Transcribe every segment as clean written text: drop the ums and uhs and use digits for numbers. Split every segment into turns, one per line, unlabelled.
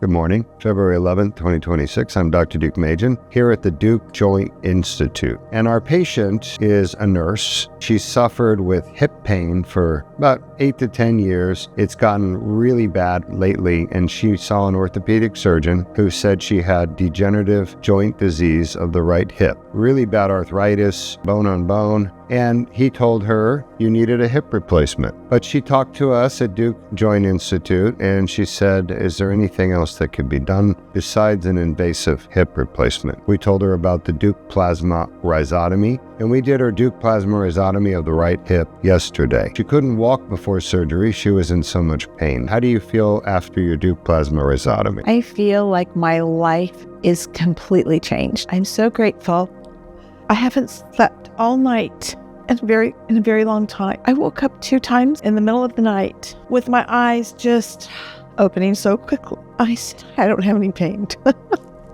Good morning, February 11th, 2026. I'm Dr. Deukmedjian here at the Deuk Joint Institute. And our patient is a nurse. She suffered with hip pain for about 8 to 10 years. It's gotten really bad lately, and she saw an orthopedic surgeon who said she had degenerative joint disease of the right hip. Really bad arthritis, bone on bone. And he told her you needed a hip replacement. But she talked to us at Deuk Joint Institute, and she said, is there anything else that could be done besides an invasive hip replacement? We told her about the Deuk Plasma Rhizotomy, and we did her Deuk Plasma Rhizotomy of the right hip yesterday. She couldn't walk before surgery. She was in so much pain. How do you feel after your Deuk Plasma Rhizotomy?
I feel like my life is completely changed. I'm so grateful. I haven't slept all night in a very long time. I woke up 2 times in the middle of the night with my eyes just opening so quickly. I said, I don't have any pain.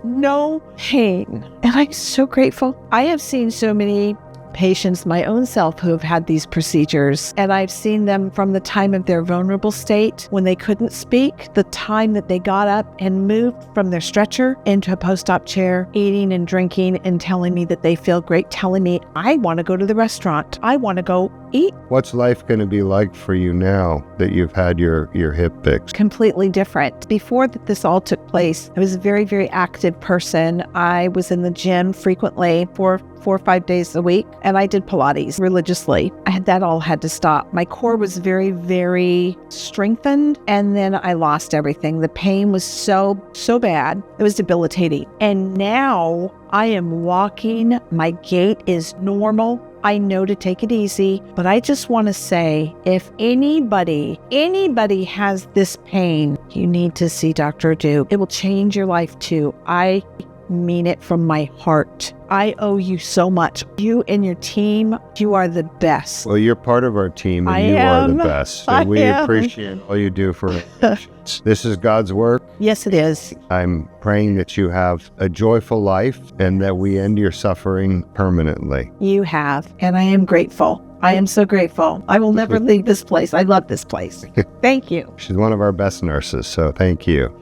No pain. And I'm so grateful. I have seen so many patients, my own self, who have had these procedures, and I've seen them from the time of their vulnerable state when they couldn't speak, the time that they got up and moved from their stretcher into a post-op chair, eating and drinking and telling me that they feel great, telling me, I want to go to the restaurant, I want to go eat.
What's life going to be like for you now that you've had your hip fixed?
Completely different. Before that this all took place, I was a very, very active person. I was in the gym frequently for 4 or 5 days a week, and I did Pilates religiously. That all had to stop. My core was very, very strengthened, and then I lost everything. The pain was so bad. It was debilitating. And now I am walking. My gait is normal. I know to take it easy, but I just want to say, if anybody has this pain, you need to see Dr. Deuk. It will change your life too. I mean it from my heart. I owe you so much. You and your team, you are the best.
Well, you're part of our team, and you are the best. And we appreciate all you do for our patients. This is God's work.
Yes, it is.
I'm praying that you have a joyful life and that we end your suffering permanently.
You have, and I am grateful. I am so grateful. I will never leave this place. I love this place. Thank you.
She's one of our best nurses, so thank you.